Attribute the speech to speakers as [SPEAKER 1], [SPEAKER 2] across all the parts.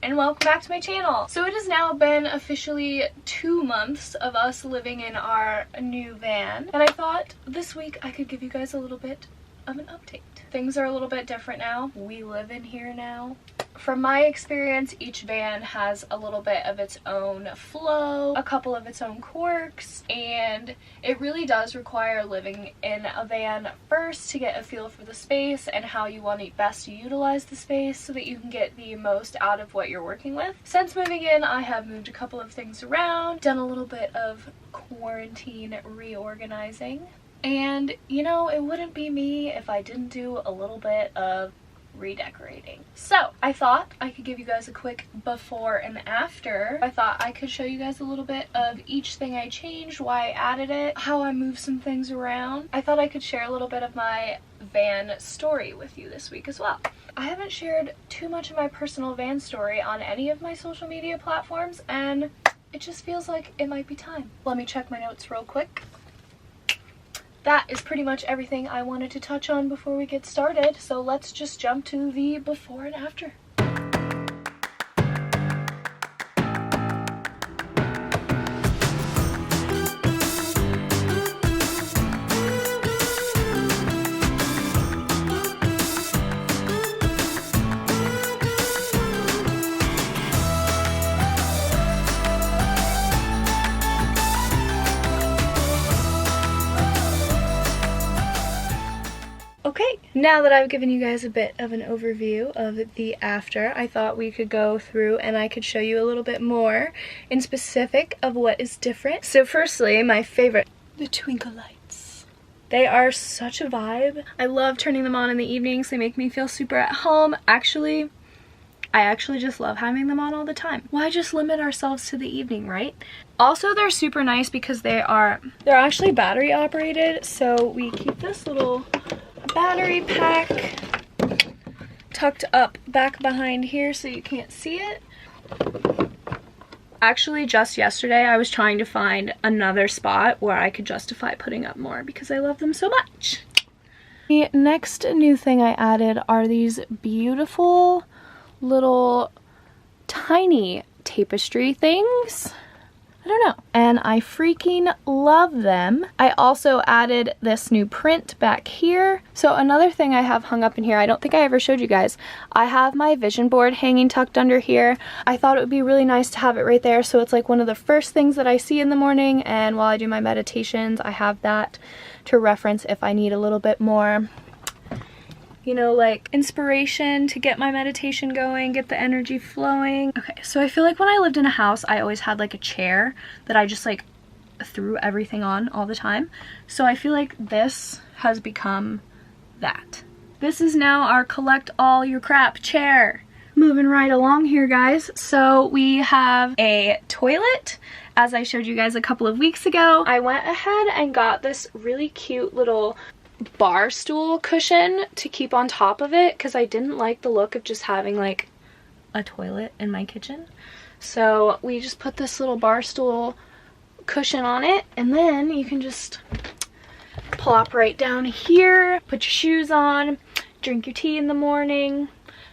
[SPEAKER 1] and welcome back to my channel. So it has now been officially 2 months of us living in our new van, and I thought this week I could give you guys a little bit of an update. Things are a little bit different now. We live in here now. From my experience, each van has a little bit of its own flow, a couple of its own quirks, and it really does require living in a van first to get a feel for the space and how you want to best utilize the space so that you can get the most out of what you're working with. Since moving in, I have moved a couple of things around, done a little bit of quarantine reorganizing. And, you know, it wouldn't be me if I didn't do a little bit of redecorating. So, I thought I could give you guys a quick before and after. I thought I could show you guys a little bit of each thing I changed, why I added it, how I moved some things around. I thought I could share a little bit of my van story with you this week as well. I haven't shared too much of my personal van story on any of my social media platforms, and it just feels like it might be time. Let me check my notes real quick. That is pretty much everything I wanted to touch on before we get started, so let's just jump to the before and after. Okay, now that I've given you guys a bit of an overview of the after, I thought we could go through and I could show you a little bit more in specific of what is different. So firstly, my favorite, the twinkle lights. They are such a vibe. I love turning them on in the evenings. They make me feel super at home. I actually just love having them on all the time. Why just limit ourselves to the evening, right? Also, they're super nice because they're actually battery operated, so we keep this little battery pack tucked up back behind here so you can't see it. Actually, just yesterday I was trying to find another spot where I could justify putting up more because I love them so much. The next new thing I added are these beautiful little tiny tapestry things. I don't know, and I freaking love them. I also added this new print back here. So another thing I have hung up in here, I don't think I ever showed you guys, I have my vision board hanging tucked under here. I thought it would be really nice to have it right there so it's like one of the first things that I see in the morning, and while I do my meditations I have that to reference if I need a little bit more, you know, like inspiration to get my meditation going, get the energy flowing. Okay, so I feel like when I lived in a house, I always had like a chair that I just like threw everything on all the time. So I feel like this has become that. This is now our collect all your crap chair. Moving right along here, guys. So we have a toilet. As I showed you guys a couple of weeks ago, I went ahead and got this really cute little bar stool cushion to keep on top of it because I didn't like the look of just having like a toilet in my kitchen. So we just put this little bar stool cushion on it, and then you can just plop right down here, put your shoes on, drink your tea in the morning.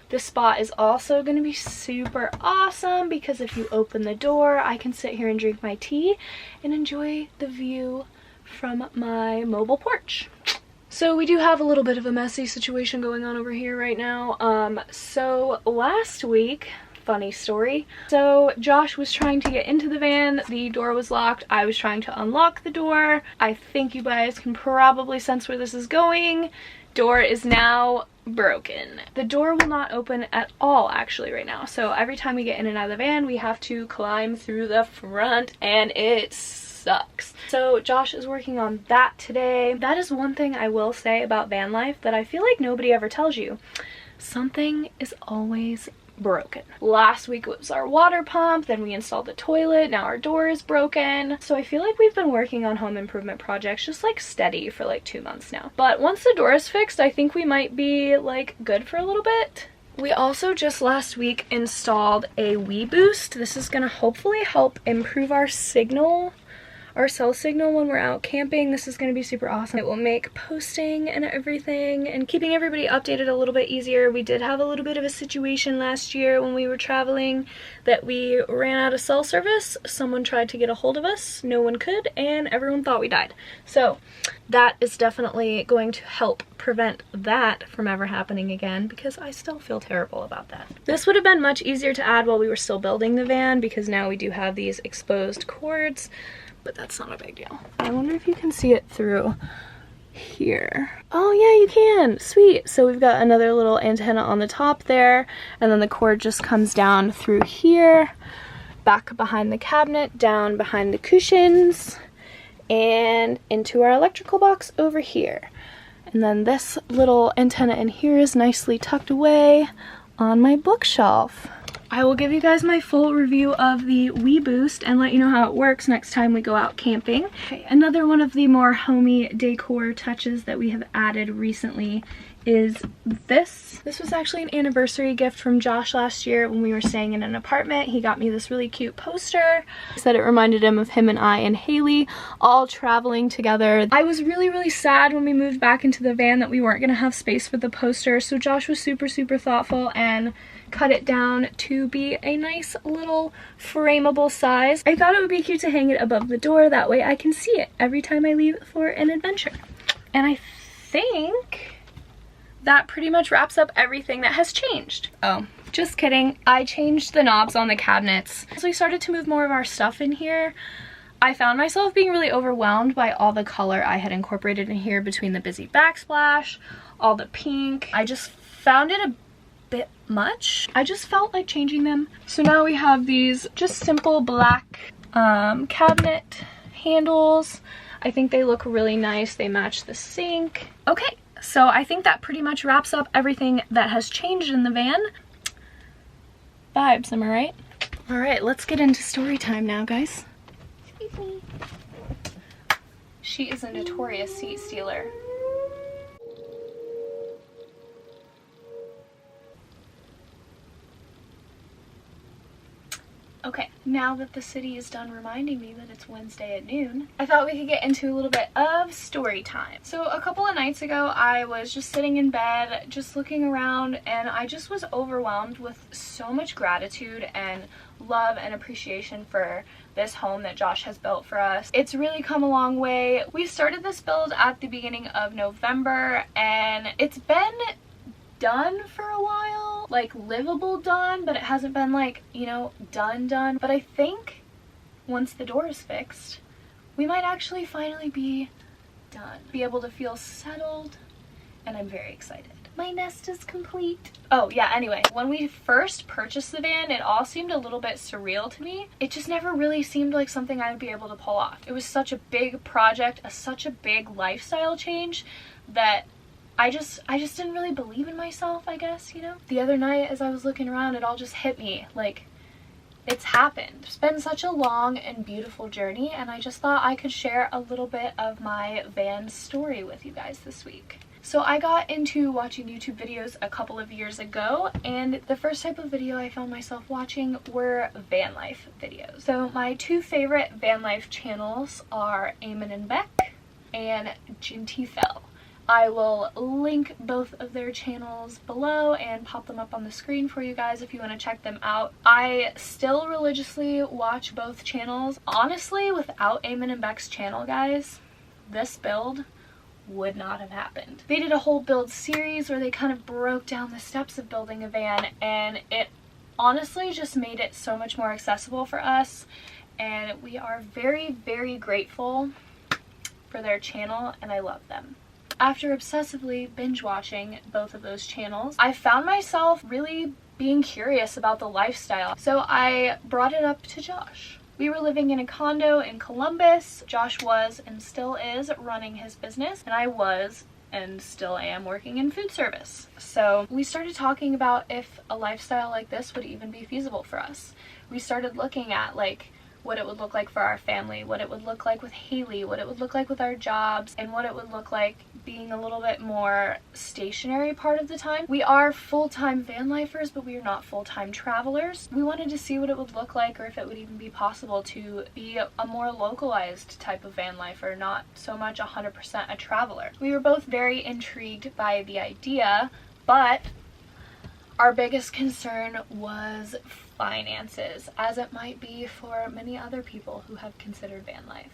[SPEAKER 1] This spot is also going to be super awesome because if you open the door, I can sit here and drink my tea and enjoy the view from my mobile porch. So we do have a little bit of a messy situation going on over here right now. So last week, funny story. So Josh was trying to get into the van, the door was locked, I was trying to unlock the door. I think you guys can probably sense where this is going. Door is now broken. The door will not open at all actually right now. So every time we get in and out of the van, we have to climb through the front, and it sucks. So Josh is working on that today. That is one thing I will say about van life that I feel like nobody ever tells you. Something is always broken. Last week was our water pump, then we installed the toilet, now our door is broken. So I feel like we've been working on home improvement projects just like steady for like 2 months now. But once the door is fixed, I think we might be like good for a little bit. We also just last week installed a Wii Boost. This is gonna hopefully help improve our our cell signal when we're out camping. This is going to be super awesome. It will make posting and everything and keeping everybody updated a little bit easier. We did have a little bit of a situation last year when we were traveling that we ran out of cell service. Someone tried to get a hold of us, no one could, and everyone thought we died. So that is definitely going to help prevent that from ever happening again, because I still feel terrible about that. This would have been much easier to add while we were still building the van, because now we do have these exposed cords, but that's not a big deal. I wonder if you can see it through here. Oh yeah, you can. Sweet. So we've got another little antenna on the top there, and then the cord just comes down through here, back behind the cabinet, down behind the cushions, and into our electrical box over here. And then this little antenna in here is nicely tucked away on my bookshelf. I will give you guys my full review of the Wii Boost and let you know how it works next time we go out camping. Okay, another one of the more homey decor touches that we have added recently is this. This was actually an anniversary gift from Josh last year when we were staying in an apartment. He got me this really cute poster. He said it reminded him of him and I and Haley all traveling together. I was really sad when we moved back into the van that we weren't gonna have space for the poster, so Josh was super thoughtful and cut it down to be a nice little frameable size. I thought it would be cute to hang it above the door, that way I can see it every time I leave for an adventure. And I think that pretty much wraps up everything that has changed. Oh, just kidding. I changed the knobs on the cabinets. As we started to move more of our stuff in here, I found myself being really overwhelmed by all the color I had incorporated in here between the busy backsplash, all the pink. I just found it a bit much. I just felt like changing them. So now we have these just simple black cabinet handles. I think they look really nice. They match the sink. Okay. So I think that pretty much wraps up everything that has changed in the van. Vibes, am I right? All right, let's get into story time now, guys. Excuse me. She is a notorious seat stealer. Okay, now that the city is done reminding me that it's Wednesday at noon, I thought we could get into a little bit of story time. So a couple of nights ago, I was just sitting in bed, just looking around, and I just was overwhelmed with so much gratitude and love and appreciation for this home that Josh has built for us. It's really come a long way. We started this build at the beginning of November, and it's been done for a while, like livable done, but it hasn't been like, you know, done. But I think once the door is fixed, we might actually finally be done, be able to feel settled, and I'm very excited. My nest is complete. Oh yeah, anyway, when we first purchased the van, it all seemed a little bit surreal to me. It just never really seemed like something I would be able to pull off. It was such a big project, such a big lifestyle change that I just didn't really believe in myself, I guess, you know? The other night as I was looking around, it all just hit me, like, it's happened. It's been such a long and beautiful journey, and I just thought I could share a little bit of my van story with you guys this week. So I got into watching YouTube videos a couple of years ago, and the first type of video I found myself watching were van life videos. So my two favorite van life channels are Eamon Bec and Jinti Fell. I will link both of their channels below and pop them up on the screen for you guys if you want to check them out. I still religiously watch both channels. Honestly, without Eamon Bec's channel, guys, this build would not have happened. They did a whole build series where they kind of broke down the steps of building a van, and it honestly just made it so much more accessible for us, and we are very grateful for their channel, and I love them. After obsessively binge watching both of those channels, I found myself really being curious about the lifestyle. So I brought it up to Josh. We were living in a condo in Columbus. Josh was and still is running his business, and I was and still am working in food service. So we started talking about if a lifestyle like this would even be feasible for us. We started looking at like what it would look like for our family, what it would look like with Haley, what it would look like with our jobs, and what it would look like being a little bit more stationary part of the time. We are full-time van lifers, but we are not full-time travelers. We wanted to see what it would look like, or if it would even be possible to be a more localized type of van lifer, not so much 100% a traveler. We were both very intrigued by the idea, but our biggest concern was finances, as it might be for many other people who have considered van life.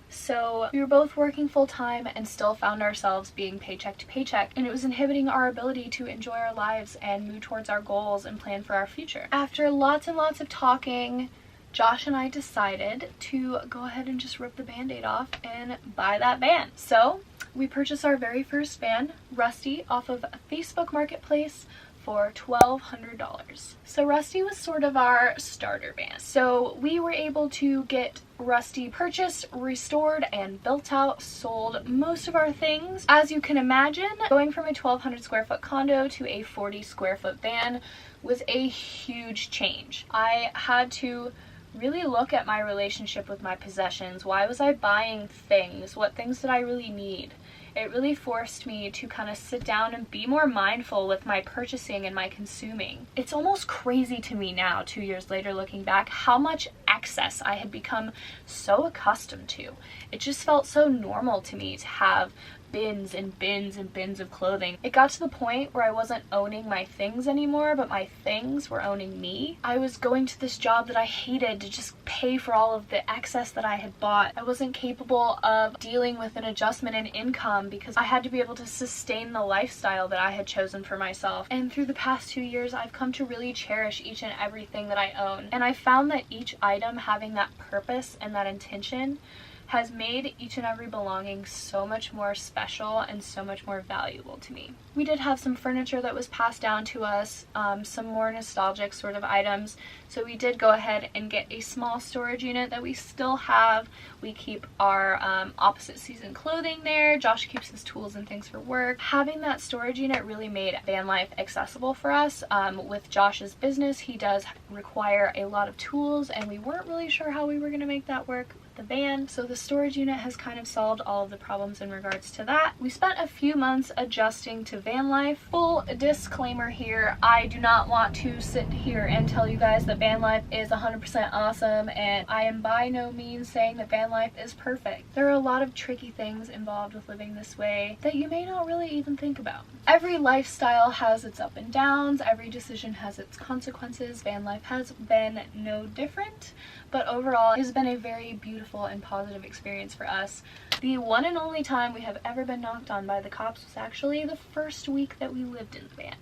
[SPEAKER 1] So we were both working full-time and still found ourselves being paycheck to paycheck, and it was inhibiting our ability to enjoy our lives and move towards our goals and plan for our future. After lots and lots of talking, Josh and I decided to go ahead and just rip the band-aid off and buy that van. So we purchased our very first van, Rusty, off of Facebook Marketplace for $1,200. So Rusty was sort of our starter van. So we were able to get Rusty purchased, restored, and built out, sold most of our things. As you can imagine, going from a 1,200 square foot condo to a 40 square foot van was a huge change. I had to really look at my relationship with my possessions. Why was I buying things? What things did I really need? It really forced me to kind of sit down and be more mindful with my purchasing and my consuming. It's almost crazy to me now, 2 years later, looking back, how much excess I had become so accustomed to. It just felt so normal to me to have bins and bins and bins of clothing. It got to the point where I wasn't owning my things anymore, but my things were owning me. I was going to this job that I hated to just pay for all of the excess that I had bought. I wasn't capable of dealing with an adjustment in income because I had to be able to sustain the lifestyle that I had chosen for myself. And through the past 2 years, I've come to really cherish each and everything that I own. And I found that each item having that purpose and that intention has made each and every belonging so much more special and so much more valuable to me. We did have some furniture that was passed down to us, some more nostalgic sort of items, so we did go ahead and get a small storage unit that we still have. We keep our opposite season clothing there. Josh keeps his tools and things for work. Having that storage unit really made van life accessible for us. With Josh's business, he does require a lot of tools, and we weren't really sure how we were going to make that work the van, so the storage unit has kind of solved all of the problems in regards to that. We spent a few months adjusting to van life. Full disclaimer here, I do not want to sit here and tell you guys that van life is 100% awesome, and I am by no means saying that van life is perfect. There are a lot of tricky things involved with living this way that you may not really even think about. Every lifestyle has its ups and downs, every decision has its consequences. Van life has been no different, but overall it has been a very beautiful and positive experience for us. The one and only time we have ever been knocked on by the cops was actually the first week that we lived in the van.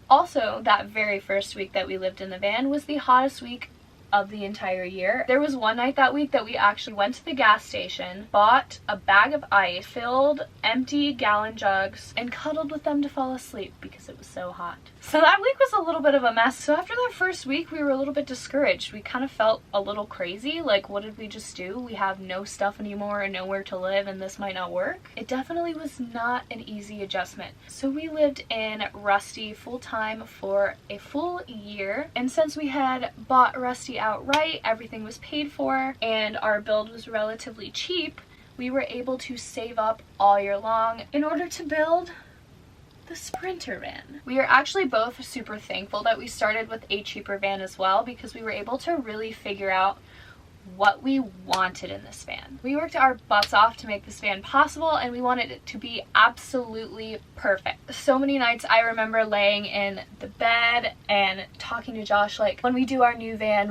[SPEAKER 1] Also, that very first week that we lived in the van was the hottest week of the entire year. There was one night that week that we actually went to the gas station, bought a bag of ice, filled empty gallon jugs, and cuddled with them to fall asleep because it was so hot. So that week was a little bit of a mess. So after that first week, we were a little bit discouraged. We kind of felt a little crazy, like, what did we just do? We have no stuff anymore and nowhere to live, and this might not work. It definitely was not an easy adjustment. So we lived in Rusty full-time for a full year, and since we had bought Rusty outright, everything was paid for, and our build was relatively cheap, we were able to save up all year long in order to build the Sprinter van. We are actually both super thankful that we started with a cheaper van as well, because we were able to really figure out what we wanted in this van. We worked our butts off to make this van possible, and we wanted it to be absolutely perfect. So many nights I remember laying in the bed and talking to Josh like, when we do our new van,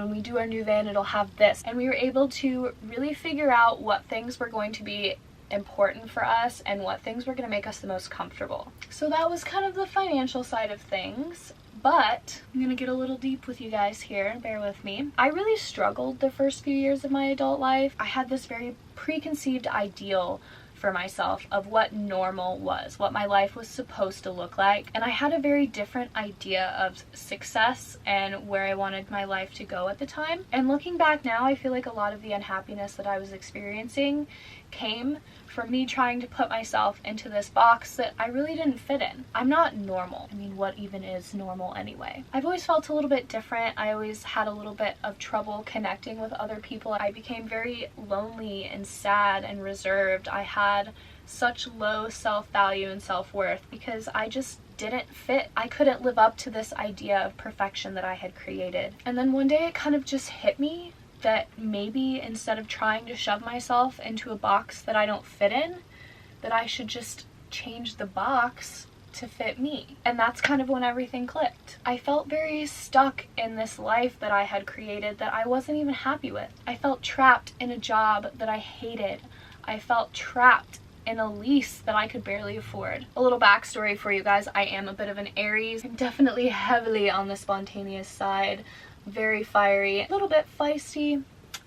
[SPEAKER 1] it'll have this. And we were able to really figure out what things were going to be important for us and what things were going to make us the most comfortable. So that was kind of the financial side of things. But I'm gonna get a little deep with you guys here, bear with me. I really struggled the first few years of my adult life. I had this very preconceived ideal for myself of what normal was, what my life was supposed to look like, and I had a very different idea of success and where I wanted my life to go at the time. And looking back now, I feel like a lot of the unhappiness that I was experiencing came from me trying to put myself into this box that I really didn't fit in. I'm not normal. I mean, what even is normal anyway? I've always felt a little bit different. I always had a little bit of trouble connecting with other people. I became very lonely and sad and reserved. I had such low self-value and self-worth because I just didn't fit. I couldn't live up to this idea of perfection that I had created. And then one day it kind of just hit me that maybe instead of trying to shove myself into a box that I don't fit in, that I should just change the box to fit me. And that's kind of when everything clicked. I felt very stuck in this life that I had created that I wasn't even happy with. I felt trapped in a job that I hated. I felt trapped in a lease that I could barely afford. A little backstory for you guys, I am a bit of an Aries. I'm definitely heavily on the spontaneous side, very fiery, a little bit feisty,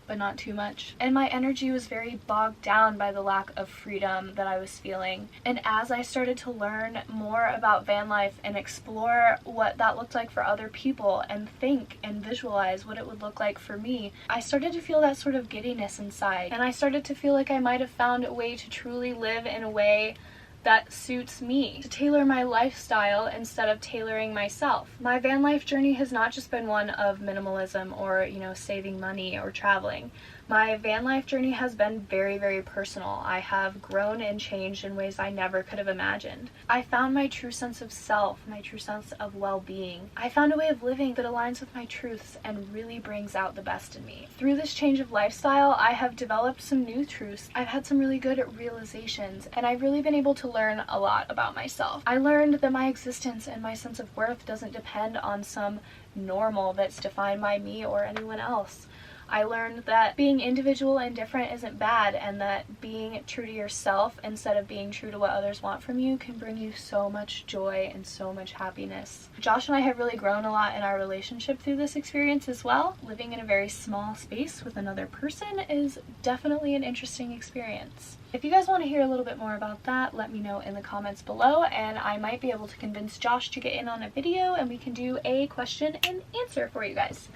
[SPEAKER 1] but not too much. And my energy was very bogged down by the lack of freedom that I was feeling. And as I started to learn more about van life and explore what that looked like for other people and think and visualize what it would look like for me, I started to feel that sort of giddiness inside. And I started to feel like I might have found a way to truly live in a way that suits me, to tailor my lifestyle instead of tailoring myself. My van life journey has not just been one of minimalism or, you know, saving money or traveling. My van life journey has been very, very personal. I have grown and changed in ways I never could have imagined. I found my true sense of self, my true sense of well-being. I found a way of living that aligns with my truths and really brings out the best in me. Through this change of lifestyle, I have developed some new truths. I've had some really good realizations, and I've really been able to learn a lot about myself. I learned that my existence and my sense of worth doesn't depend on some normal that's defined by me or anyone else. I learned that being individual and different isn't bad, and that being true to yourself instead of being true to what others want from you can bring you so much joy and so much happiness. Josh and I have really grown a lot in our relationship through this experience as well. Living in a very small space with another person is definitely an interesting experience. If you guys want to hear a little bit more about that, let me know in the comments below, and I might be able to convince Josh to get in on a video and we can do a question and answer for you guys.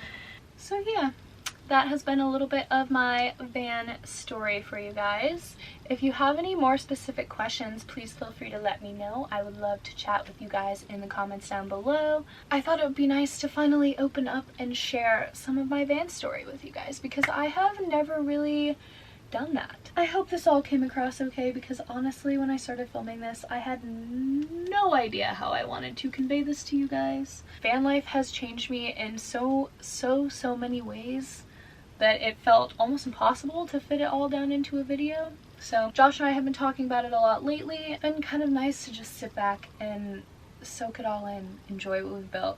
[SPEAKER 1] So yeah. That has been a little bit of my van story for you guys. If you have any more specific questions, please feel free to let me know. I would love to chat with you guys in the comments down below. I thought it would be nice to finally open up and share some of my van story with you guys because I have never really done that. I hope this all came across okay because honestly when I started filming this I had no idea how I wanted to convey this to you guys. Van life has changed me in so many ways that it felt almost impossible to fit it all down into a video. So Josh and I have been talking about it a lot lately. It's been kind of nice to just sit back and soak it all in, enjoy what we've built.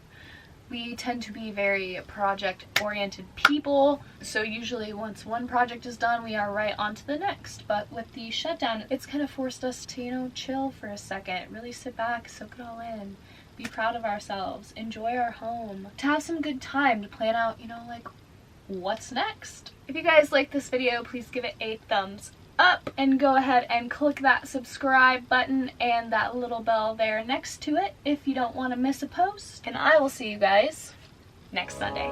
[SPEAKER 1] We tend to be very project-oriented people, so usually once one project is done, we are right on to the next. But with the shutdown, it's kind of forced us to, you know, chill for a second, really sit back, soak it all in, be proud of ourselves, enjoy our home, to have some good time, to plan out, you know, like, what's next? If you guys like this video, please give it a thumbs up and go ahead and click that subscribe button and that little bell there next to it if you don't want to miss a post. And I will see you guys next Sunday.